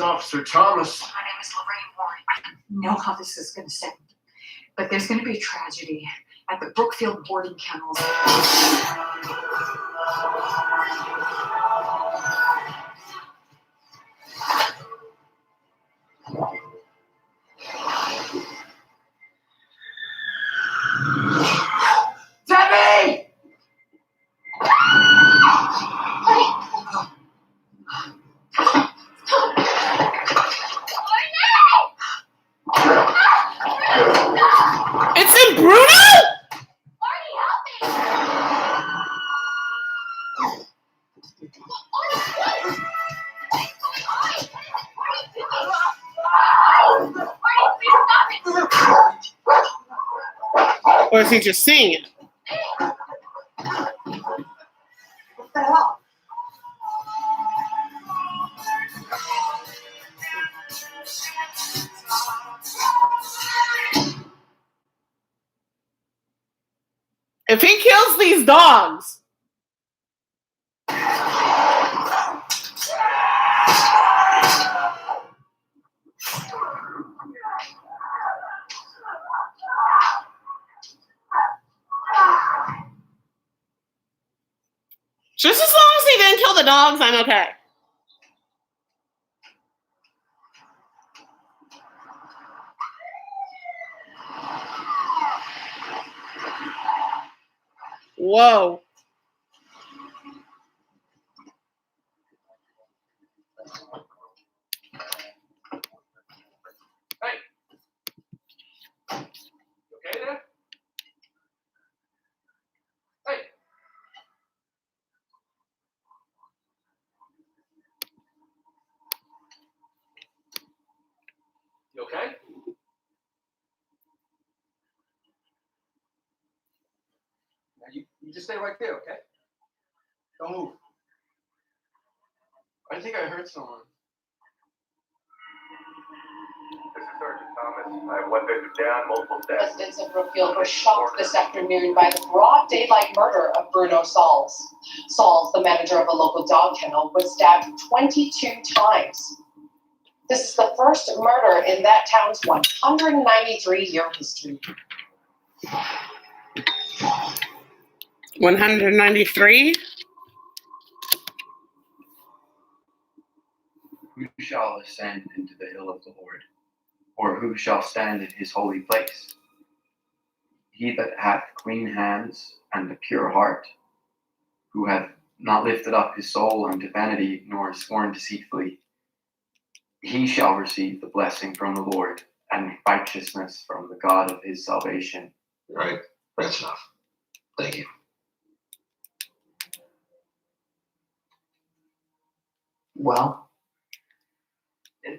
Officer Thomas. My name is Lorraine Warren. I don't know how this is going to sound, but there's going to be a tragedy at the Brookfield boarding kennels. Debbie! It's in Bruno? Marty, help me! Or is he just saying it? What the hell? If he kills these dogs, just as long as he didn't kill the dogs, I'm okay. Whoa. Hey. You okay there? Hey. You okay? Now you just stay right there, okay? Don't move. I think I heard someone. This is Sergeant Thomas. I have one victim down, multiple deaths. Residents of Brookfield were shocked this afternoon by the broad daylight murder of Bruno Sauls. Sauls, the manager of a local dog kennel, was stabbed 22 times. This is the first murder in that town's 193-year history. 193? Who shall ascend into the hill of the Lord? Or who shall stand in his holy place? He that hath clean hands and a pure heart, who hath not lifted up his soul unto vanity, nor sworn deceitfully, he shall receive the blessing from the Lord and righteousness from the God of his salvation. Right. That's enough. Thank you. Well,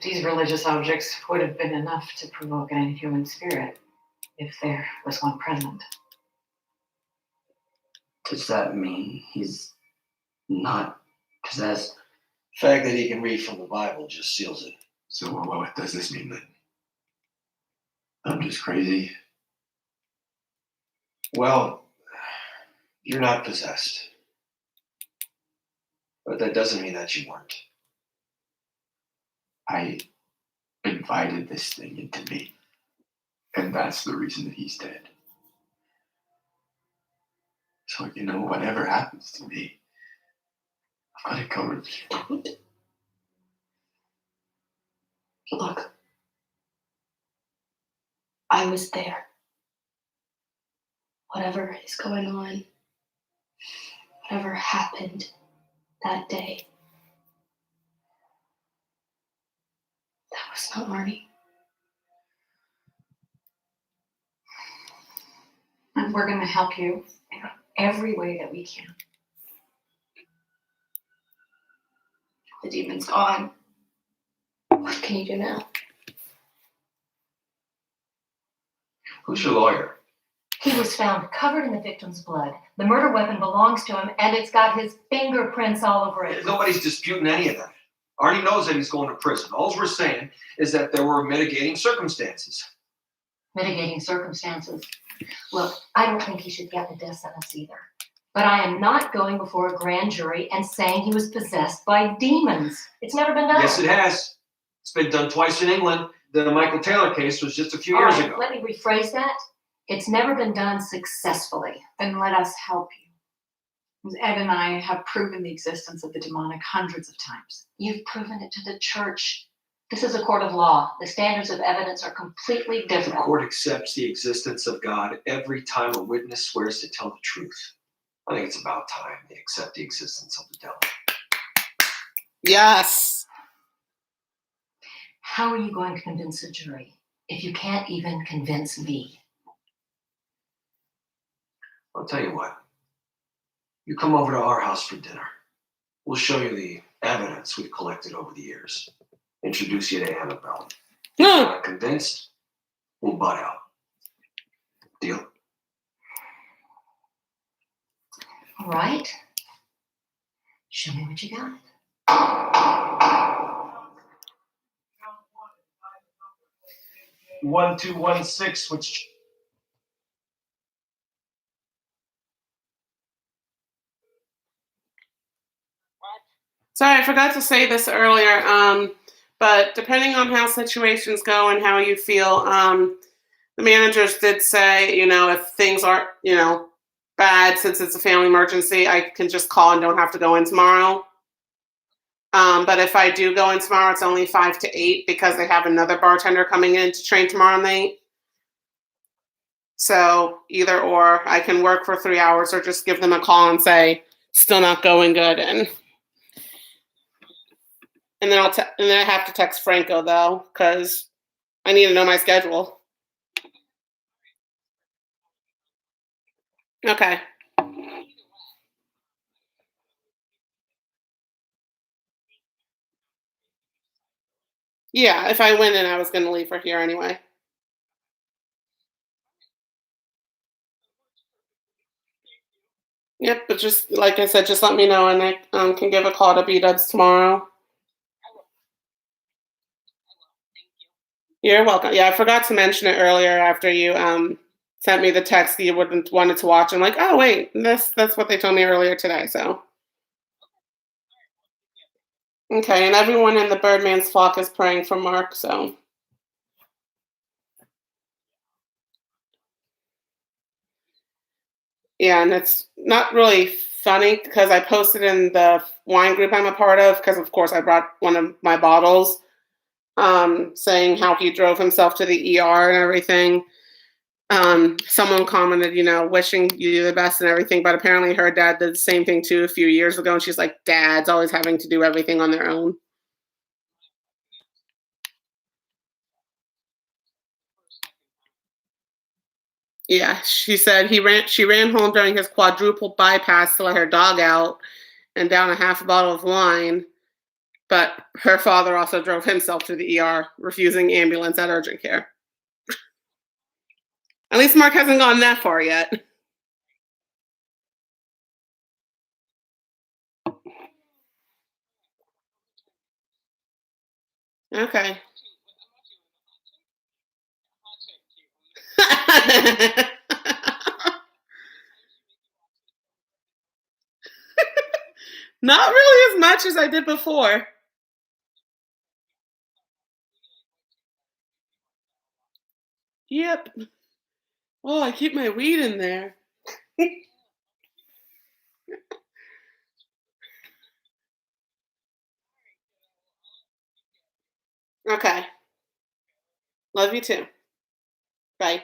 these religious objects would have been enough to provoke an inhuman spirit if there was one present. Does that mean he's not possessed? The fact that he can read from the Bible just seals it. So what does this mean then? I'm just crazy. Well, you're not possessed. But that doesn't mean that you weren't. I invited this thing into me. And that's the reason that he's dead. So, whatever happens to me, I've got it covered. Look, I was there. Whatever is going on, whatever happened that day, that was not Marnie. And we're going to help you in every way that we can. The demon's gone. What can you do now? Who's your lawyer? He was found covered in the victim's blood. The murder weapon belongs to him, and it's got his fingerprints all over it. Nobody's disputing any of that. Arnie knows that he's going to prison. All we're saying is that there were mitigating circumstances. Mitigating circumstances. Look, I don't think he should get the death sentence either. But I am not going before a grand jury and saying he was possessed by demons. It's never been done. Yes, it has. It's been done twice in England. The Michael Taylor case was just a few All years right, ago. let me rephrase that. It's never been done successfully. Then let us help you. Ed and I have proven the existence of the demonic hundreds of times. You've proven it to the church. This is a court of law. The standards of evidence are completely The different. court accepts the existence of God every time a witness swears to tell the truth. I think it's about time they accept the existence of the devil. Yes. How are you going to convince a jury if you can't even convince me? I'll tell you what. You come over to our house for dinner. We'll show you the evidence we've collected over the years. Introduce you to Annabelle. If you're not convinced, we'll butt out. Deal? All right. Show me what you got. 1216, which Sorry, I forgot to say this earlier. But depending on how situations go and how you feel, the managers did say, if things aren't, bad, since it's a family emergency, I can just call and don't have to go in tomorrow. But if I do go in tomorrow, it's only 5 to 8 because they have another bartender coming in to train tomorrow night. So either or, I can work for 3 hours or just give them a call and say, still not going good. And then I have to text Franco though, because I need to know my schedule. Okay. Yeah, if I win, then I was going to leave her here anyway. Yep, but just like I said, just let me know and I can give a call to B-Dubs tomorrow. You're welcome. Yeah, I forgot to mention it earlier after you sent me the text that you wouldn't wanted to watch. I'm like, oh wait, that's what they told me earlier today. So okay, and everyone in the Birdman's flock is praying for Mark. So yeah, and it's not really funny because I posted in the wine group I'm a part of because of course I brought one of my bottles, saying how he drove himself to the ER and everything. Someone commented, wishing you the best and everything, but apparently her dad did the same thing too a few years ago, and she's like, dads always having to do everything on their own. Yeah, she said she ran home during his quadruple bypass to let her dog out and down a half a bottle of wine, but her father also drove himself to the ER, refusing ambulance at urgent care. At least Mark hasn't gone that far yet. Okay. Not really as much as I did before. Yep. Oh, I keep my weed in there. Okay. Love you too. Bye.